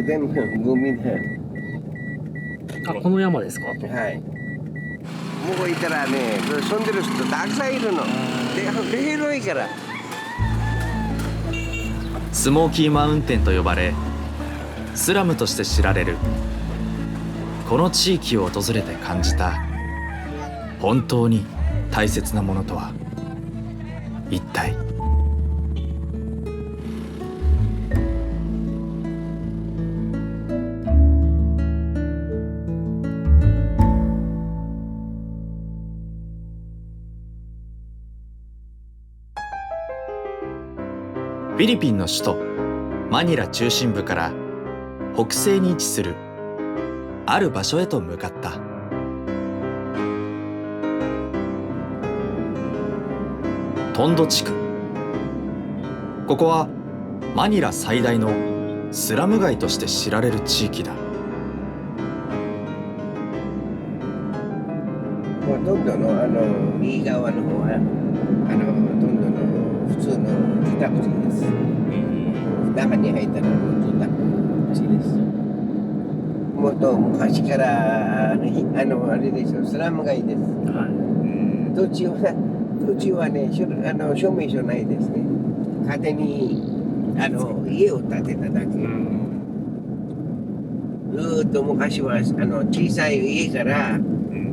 れ全部海で。あ、この山ですか？はい。もういたらね、住んでる人たくさんいるの。で、広いから。スモーキーマウンテンと呼ばれ、スラムとして知られるこの地域を訪れて感じた本当に大切なものとは一体。フィリピンの首都マニラ中心部から北西に位置するある場所へと向かった。トンド地区。ここはマニラ最大のスラム街として知られる地域だ。トンドの右側の方はトンドの普通の住宅地です。中に入ったら住宅地です。もっと昔からあれですよ、スラム街です。はい。土地はね、証明書ないですね。勝手に家を建てただけ。ずっと昔は小さい家から、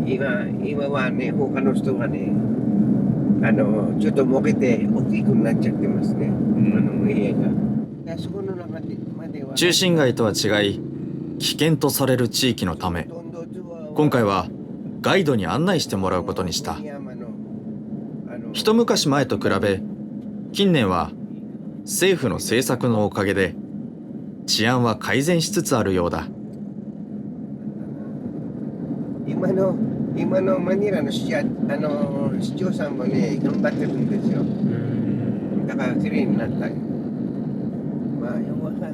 今はね、他の人はね、ちょっと儲けて大きくなっちゃってますね、家が。そこの中までは中心街とは違い、危険とされる地域のため、今回はガイドに案内してもらうことにした。一昔前と比べ、近年は政府の政策のおかげで治安は改善しつつあるようだ。今のマニラの市長さんもね、頑張ってるんですよ。だから綺麗になった。まあ、よくわかんない。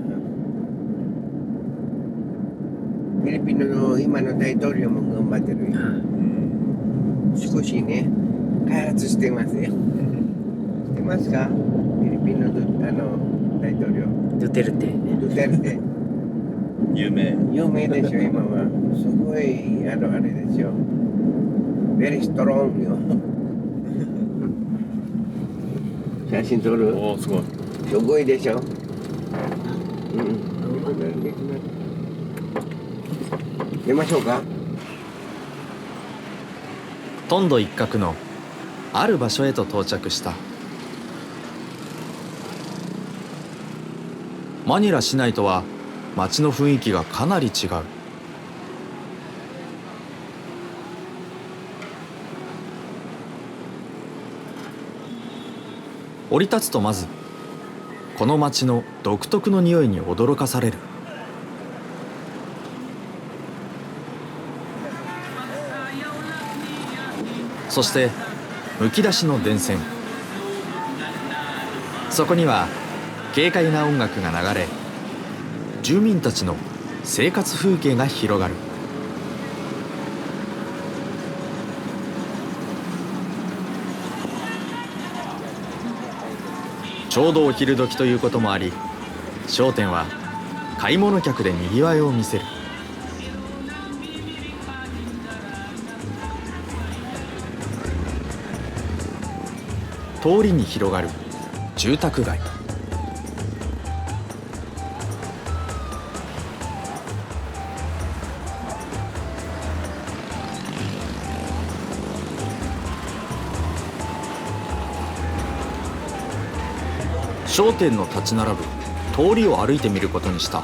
フィリピンの今の大統領も頑張ってるよ。少しね、開発してますよ。知ってますか？フィリピンの大統領。ドゥテルテ。有名でしょ、今は。すごい、あれですよ。Very strong よ。写真撮る？おー、すごい。すごいでしょ。出ましょうか。トンド一角のある場所へと到着した。マニラ市内とは街の雰囲気がかなり違う。降り立つとまずこの街の独特の匂いに驚かされる。そしてむき出しの電線。そこには軽快な音楽が流れ、住民たちの生活風景が広がる。ちょうどお昼時ということもあり、商店は買い物客でにぎわいを見せる。通りに広がる住宅街。商店の立ち並ぶ通りを歩いてみることにした。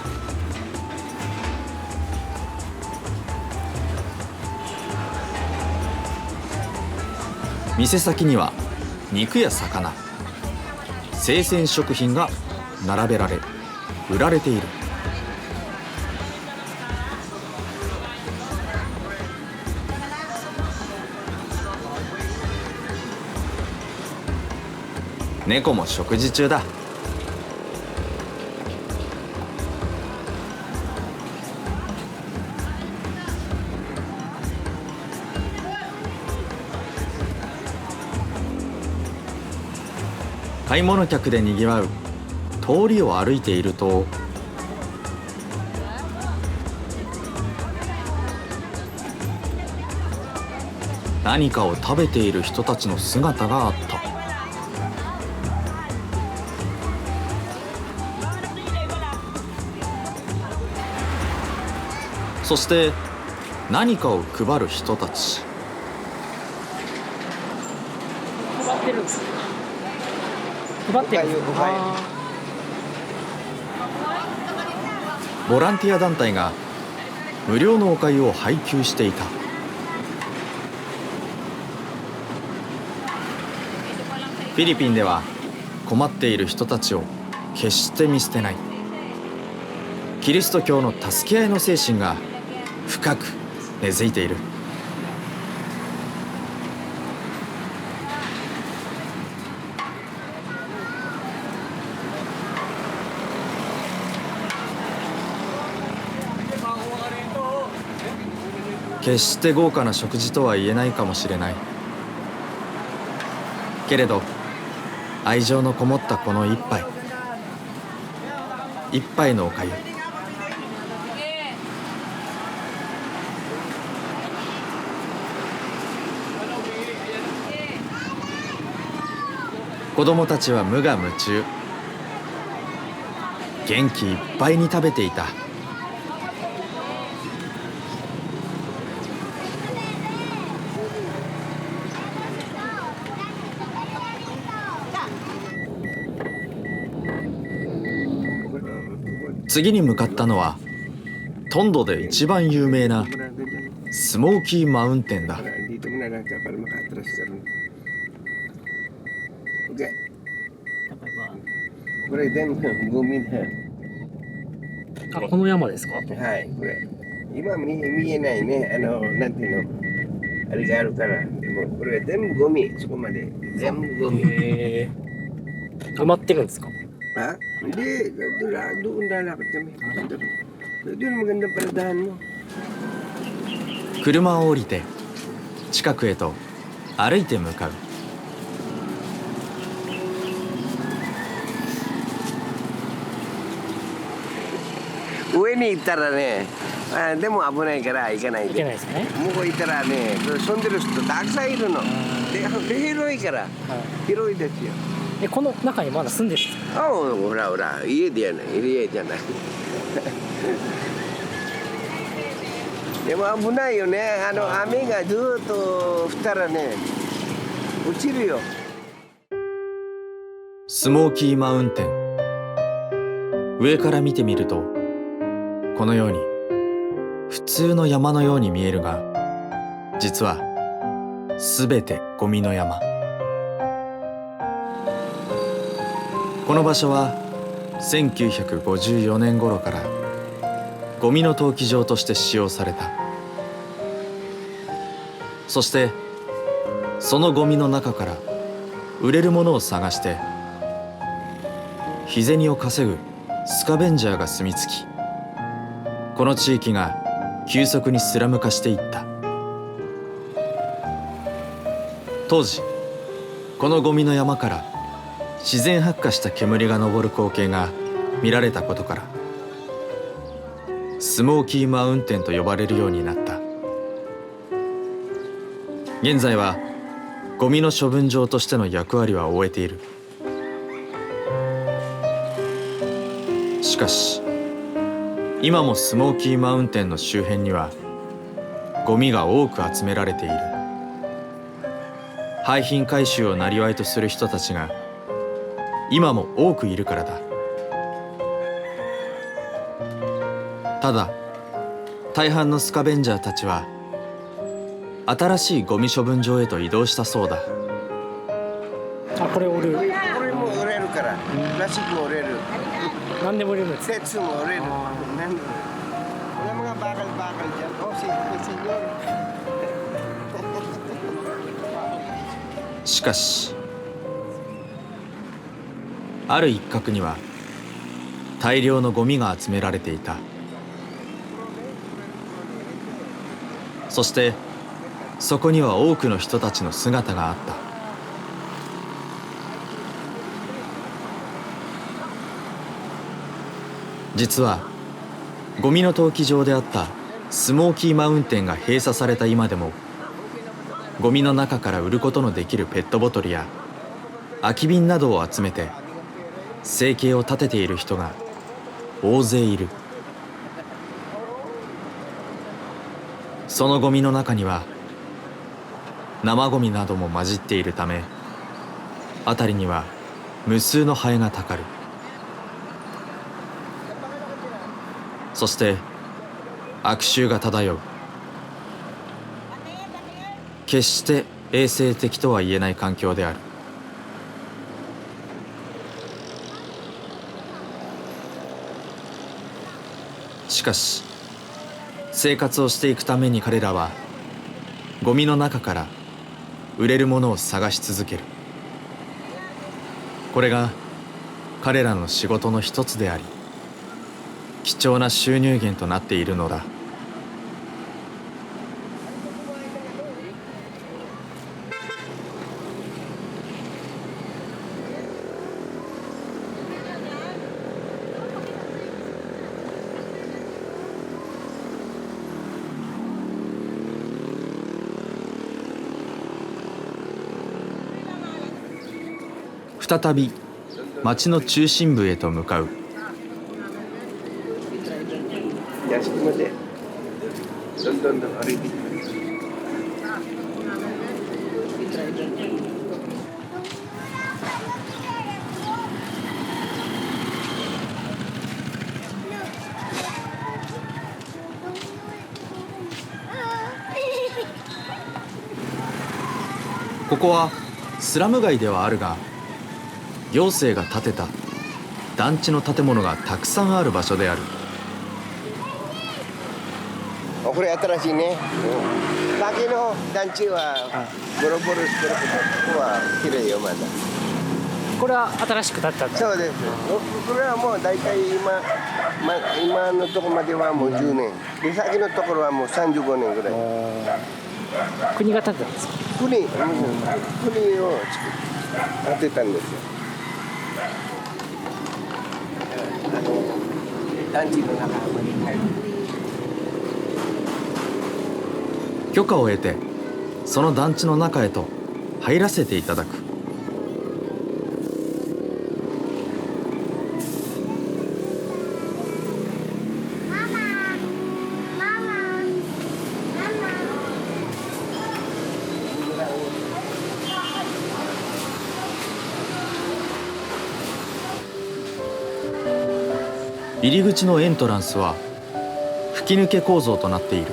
店先には肉や魚、生鮮食品が並べられ売られている。猫も食事中だ。買い物客でにぎわう通りを歩いていると、何かを食べている人たちの姿があった。そして何かを配る人たち。配ってるんです。配ってるんです。ボランティア団体が無料のお粥を配給していた。フィリピンでは困っている人たちを決して見捨てない。キリスト教の助け合いの精神が深く根付いている。決して豪華な食事とは言えないかもしれないけれど、愛情のこもったこの一杯のおかゆ、子供たちは無我夢中、元気いっぱいに食べていた。次に向かったのはトンドで一番有名なスモーキーマウンテンだ。あ、この山ですか？はい、これ。今見えないね、なんていうの、あれがあるから。でも、これは全部ゴミ、そこまで。全部ゴミ。埋まってるんですか？Ha? Hindi, doon lalakad kami. Doon magandang paradahan mo. 車を降りて近くへと歩いて向かう。上に行ったらね、でも危ないから行かないで。いけないですね。向こう行ったらね、住んでる人たくさんいるの。で、広いから、広いですよ。この中にまだ住んでるんですか？ほらほら、家じゃない、家じゃない。でも危ないよね。雨がずっと降ったらね、落ちるよ。スモーキーマウンテン、上から見てみるとこのように普通の山のように見えるが、実はすべてゴミの山。この場所は1954年頃からゴミの投棄場として使用された。そしてそのゴミの中から売れるものを探して日銭を稼ぐスカベンジャーが住み着き、この地域が急速にスラム化していった。当時このゴミの山から自然発火した煙が上る光景が見られたことからスモーキーマウンテンと呼ばれるようになった。現在はゴミの処分場としての役割は終えている。しかし今もスモーキーマウンテンの周辺にはゴミが多く集められている。廃品回収を生業とする人たちが今も多くいるからだ。ただ大半のスカベンジャーたちは新しいゴミ処分場へと移動したそうだ。これ折る。これも折れるから、プラスチックも折れる。何でも折れるんですか？鉄も折れる。なんでwala mga bakal-bakal dyan. Senyor. しかしある一角には大量のゴミが集められていた。そしてそこには多くの人たちの姿があった。実はゴミの投棄場であったスモーキーマウンテンが閉鎖された今でもゴミの中から売ることのできるペットボトルや空き瓶などを集めて生計を立てている人が大勢いる。そのゴミの中には生ゴミなども混じっているため、辺りには無数のハエがたかる。そして悪臭が漂う。決して衛生的とは言えない環境である。しかし生活をしていくために彼らはゴミの中から売れるものを探し続ける。これが彼らの仕事の一つであり、貴重な収入源となっているのだ。再び町の中心部へと向かう。屋敷までどんどん歩いていく。ここはスラム街ではあるが、行政が建てた団地の建物がたくさんある場所である。これ新しいね。先の団地はボロボロしてるけど、ここは綺麗よまだ。これは新しく建ったんだ。そうです。これはもう大体今のところまではもう10年。で先のところはもう35年ぐらい。国が建てたんですか。国を建てたんですよ。団地の中まで入る。許可を得てその団地の中へと入らせていただく。入り口のエントランスは吹き抜け構造となっている。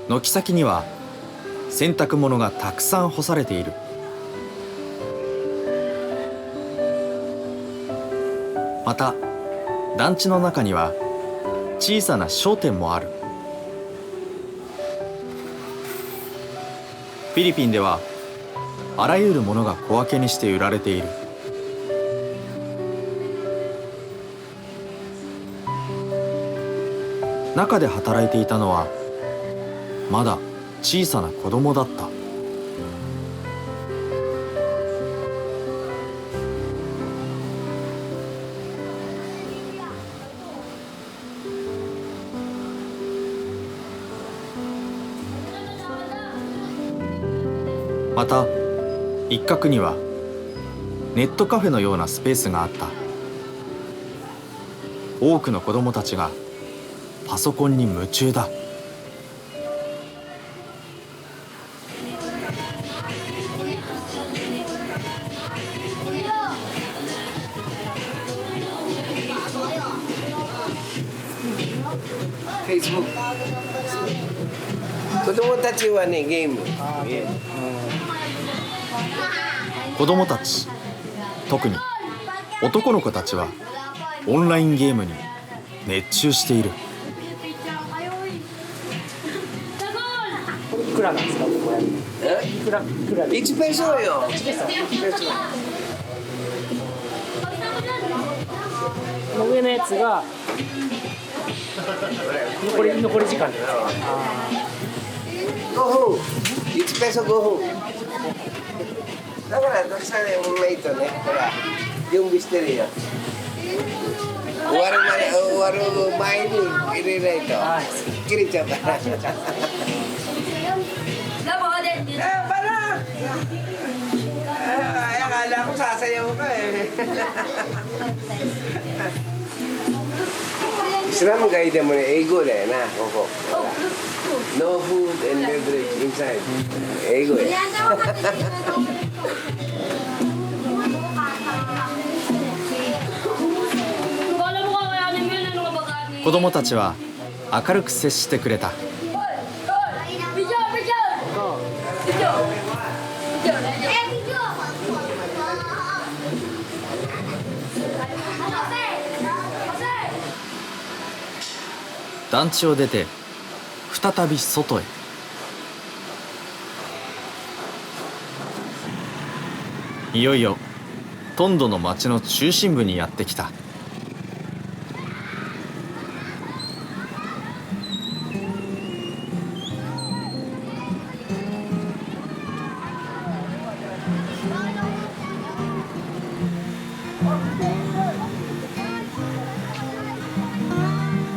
軒先には洗濯物がたくさん干されている。また団地の中には小さな商店もある。フィリピンではあらゆるものが小分けにして売られている。中で働いていたのはまだ小さな子供だった。また一角にはネットカフェのようなスペースがあった。多くの子供たちがパソコンに夢中だ。Facebook。子供たちはね、ゲーム。子供たち、特に男の子たちはオンラインゲームに熱中している。いくらなんですか、これ。いくらで。1ペソよ。1ペソ。この上のやつが残り時間です。5分。1ペソ5分。だからどうしたらオンラインとね、ほら準備してるよ。終わる前に入れないと。切れちゃうから。Parang! Ay, akala ko sasayaw ka eh. Islam guide mo na ego eh na, koko. No food and beverage inside. Ego eh. 子供たちは明るく接してくれた。団地を出て再び外へ。いよいよトンドの町の中心部にやってきた。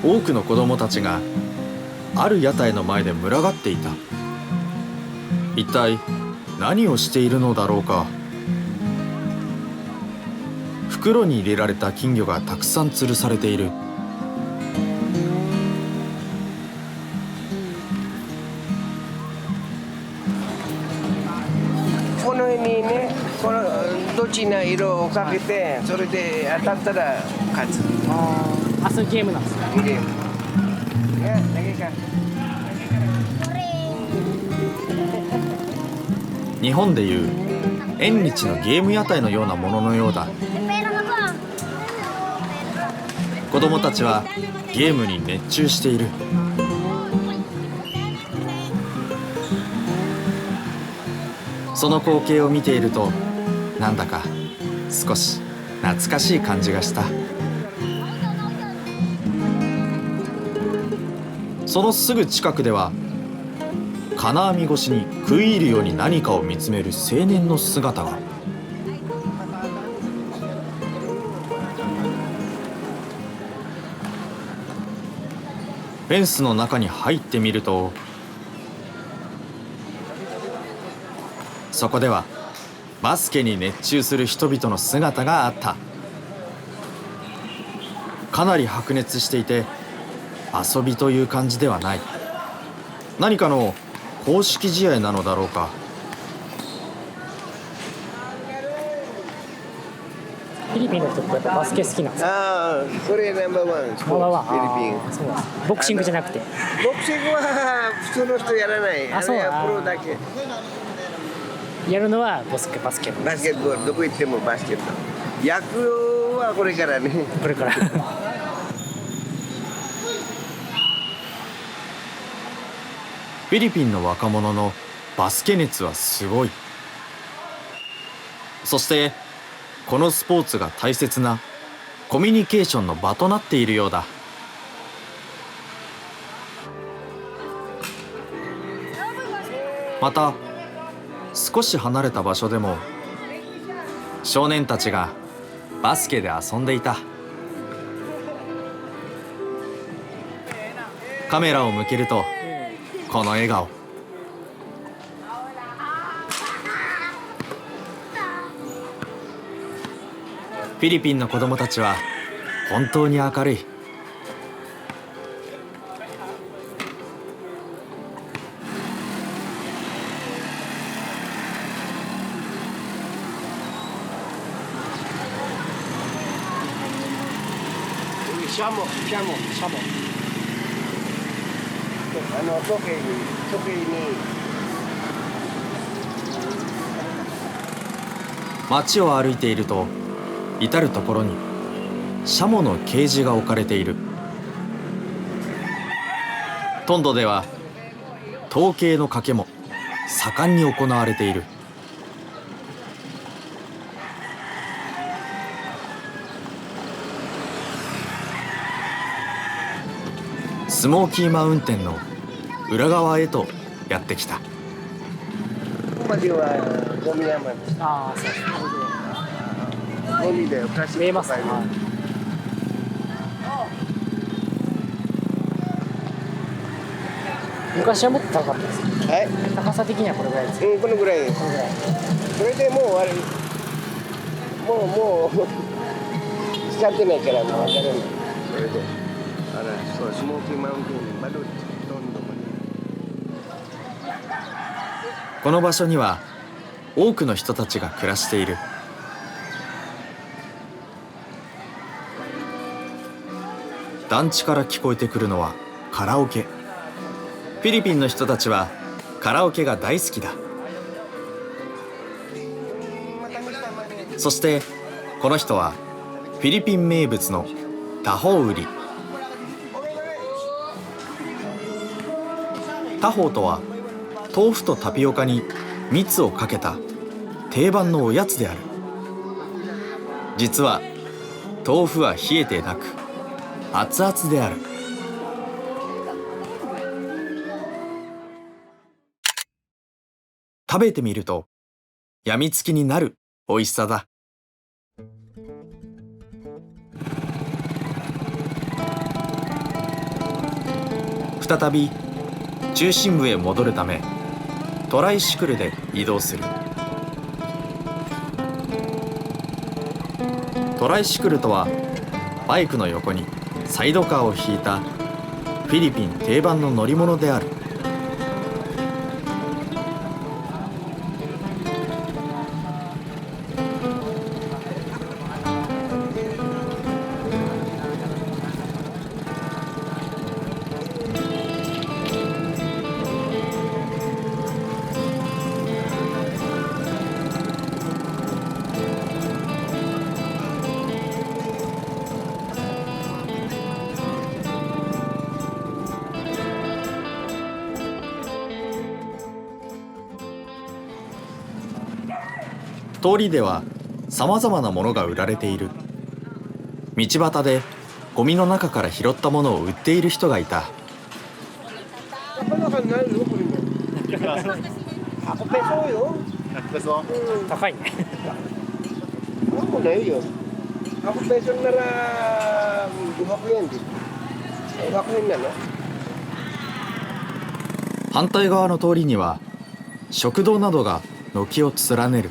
多くの子供たちがある屋台の前で群がっていた。一体何をしているのだろうか。袋に入れられた金魚がたくさん吊るされている。この辺にね、このどっちの色をかけて、それで当たったら勝つ。あ、そういうゲームなんですね。ゲーム。Ya, lagi kan. 日本でいう縁日のゲーム屋台のようなもののようだ。子供たちはゲームに熱中している。その光景を見ているとなんだか少し懐かしい感じがした。そのすぐ近くでは金網越しに食い入るように何かを見つめる青年の姿が。フェンスの中に入ってみると、そこではバスケに熱中する人々の姿があった。かなり白熱していて遊びという感じではない。何かの公式試合なのだろうか。フィリピンの人ってやっぱバスケ好きなんですか？ああ、それナンバーワンスポーツ、フィリピン。そうなんです。ボクシングじゃなくて。ボクシングは普通の人やらない。あれはプロだけ。やるのはバスケ。バスケットボール、どこ行ってもバスケット。野球はこれからね。これから。フィリピンの若者のバスケ熱はすごい。そしてこのスポーツが大切なコミュニケーションの場となっているようだ。また少し離れた場所でも少年たちがバスケで遊んでいた。カメラを向けるとこの笑顔。フィリピンの子供たちは本当に明るい。シャモ。時計に。街を歩いていると至る所にシャモのケージが置かれている。トンドでは統計の賭けも盛んに行われている。スモーキーマウンテンの裏側へとやってきた。ここまではゴミ山です。ああ、そうです。ゴミだよ、プラスチック見えますね。昔はもっと高かったです。はい、高さ的にはこれぐらいです。このぐらいです。このぐらい。それでもう終わり。もう使ってないからもう分からない。それで、そう、スモーキーマウンテンまでどんどん。この場所には多くの人たちが暮らしている。団地から聞こえてくるのはカラオケ。フィリピンの人たちはカラオケが大好きだ。そしてこの人はフィリピン名物のタホ売り。タホとは豆腐とタピオカに蜜をかけた定番のおやつである。実は豆腐は冷えてなく熱々である。食べてみるとやみつきになる美味しさだ。再び中心部へ戻るためトライシクルで移動する。トライシクルとはバイクの横にサイドカーを引いたフィリピン定番の乗り物である。通りではさまざまなものが売られている。道端でゴミの中から拾ったものを売っている人がいた。高いね。なんもないよ。100ペソなら200円で。200円なの？反対側の通りには食堂などが軒を連ねる。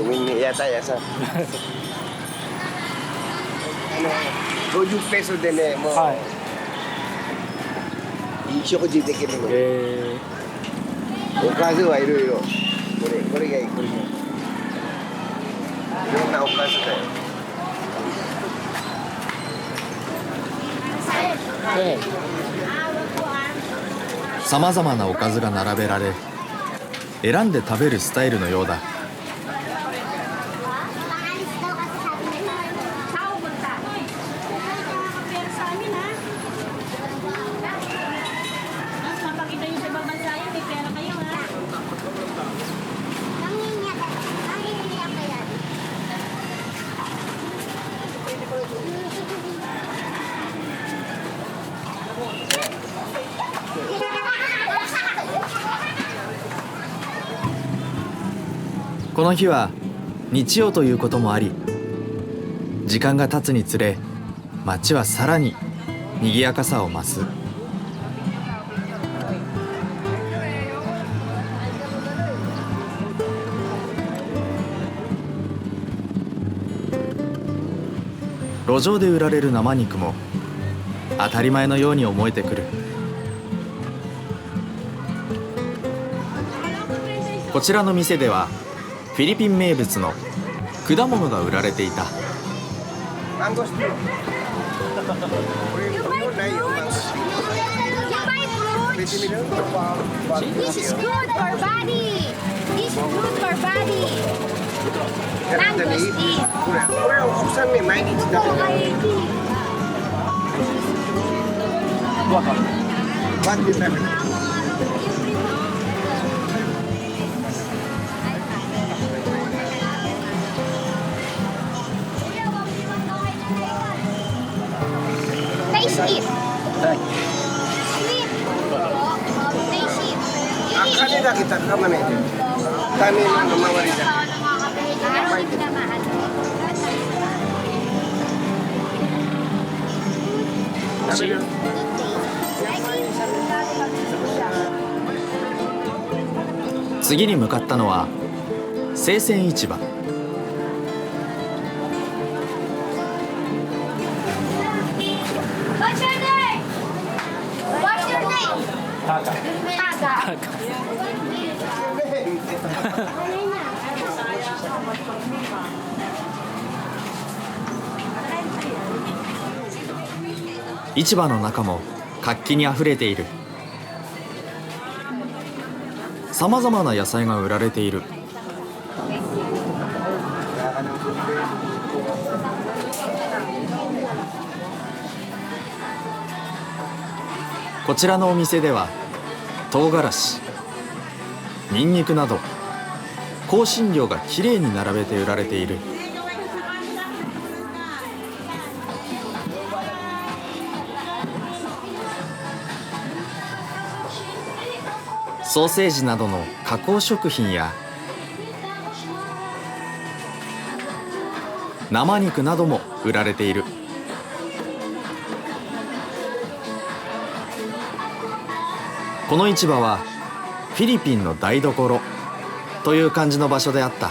みんな屋台屋さん。50ペソでね、もう、はい、いい食事できるの。おかずはいろいろ。これがいい、これがいい。いろんなおかずだよ。さまざまなおかずが並べられ選んで食べるスタイルのようだ。この日は日曜ということもあり、時間が経つにつれ街はさらに賑やかさを増す。路上で売られる生肉も当たり前のように思えてくる。こちらの店ではフィリピン名物の果物が売られていた。Tasty. Sweet. Tasty. Kanina kita kaman ito. Kanina lumawari dyan. しい。次に向かったのは生鮮市場。市場の中も活気にあふれている。さまざまな野菜が売られている。こちらのお店では唐辛子、ニンニクなど香辛料がきれいに並べて売られている。ソーセージなどの加工食品や生肉なども売られている。この市場はフィリピンの台所という感じの場所であった。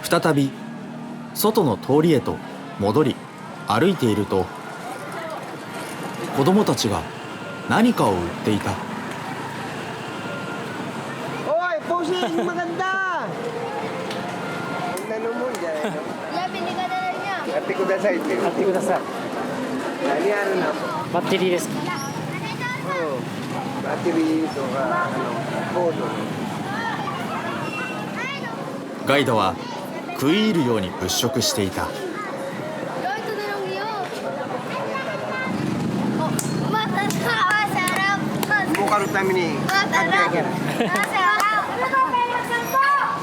再び外の通りへと戻り歩いていると、子供たちが何かを売っていた。おい、ポシーmaganda! Ano mo dyan? Bili ka na lang niya. Ate ko dasay. 買ってください。何あるの？バッテリーですか。バッテリーとかコード。ガイドは食い入るように物色していた。儲かるために買ってあげる。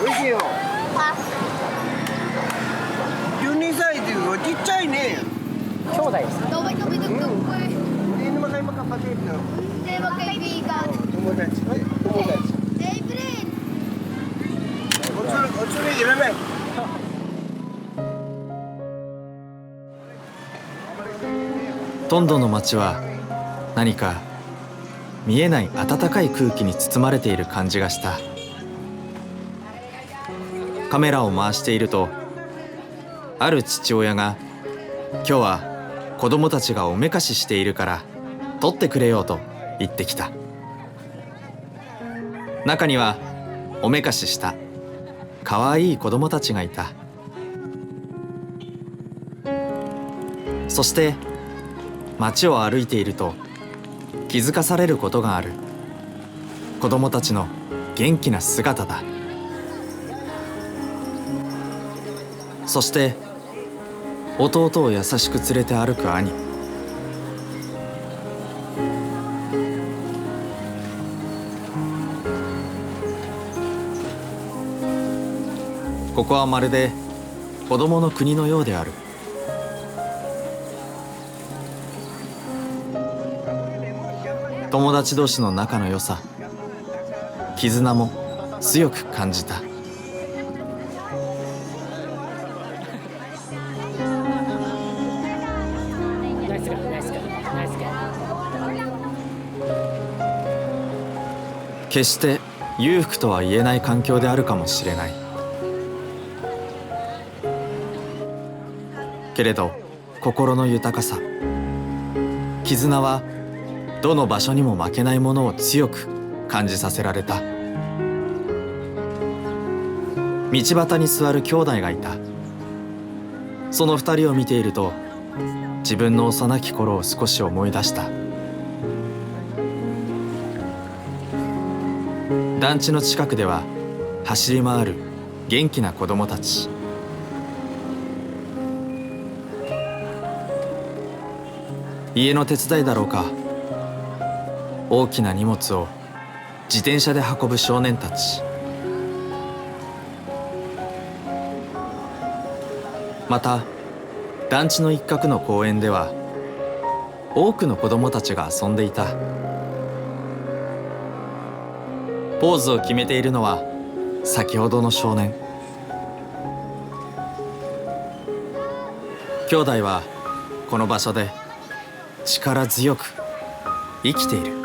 美味しいよ。12歳っていうのはちっちゃいね。兄弟ですか。Hindi naman kayo magkapatid, no? 友達で。友達。おつりいらない。トンドの街は何か見えない暖かい空気に包まれている感じがした。カメラを回していると、ある父親が今日は子供たちがおめかししているから撮ってくれようと言ってきた。中にはおめかししたかわいい子供たちがいた。そして街を歩いていると気づかされることがある。子供たちの元気な姿だ。そして弟を優しく連れて歩く兄。ここはまるで子供の国のようである。友達同士の仲の良さ、絆も強く感じた。ナイスガー、ナイスガー、ナイスガー。決して裕福とは言えない環境であるかもしれない。けれど心の豊かさ、絆はどの場所にも負けないものを強く感じさせられた。道端に座る兄弟がいた。その二人を見ていると自分の幼き頃を少し思い出した。団地の近くでは走り回る元気な子供たち。家の手伝いだろうか。大きな荷物を自転車で運ぶ少年たち。また団地の一角の公園では多くの子供たちが遊んでいた。ポーズを決めているのは先ほどの少年。兄弟はこの場所で力強く生きている。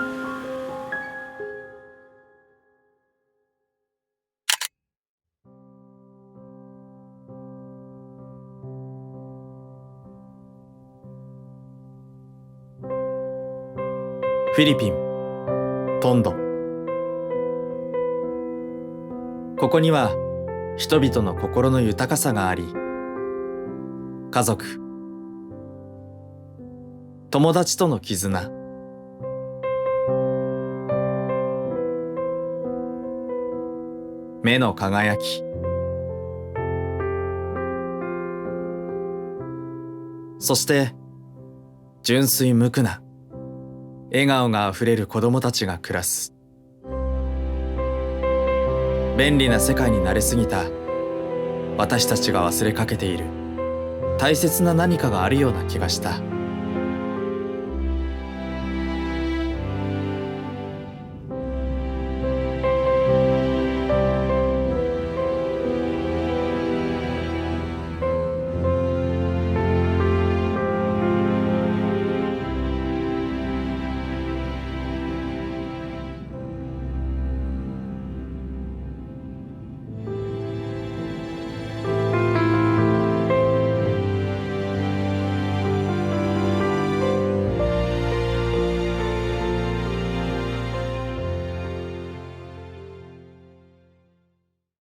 フィリピン・トンド。ここには人々の心の豊かさがあり、家族、友達との絆、目の輝き、そして純粋無垢な笑顔があふれる子供たちが暮らす。便利な世界に慣れすぎた私たちが忘れかけている大切な何かがあるような気がした。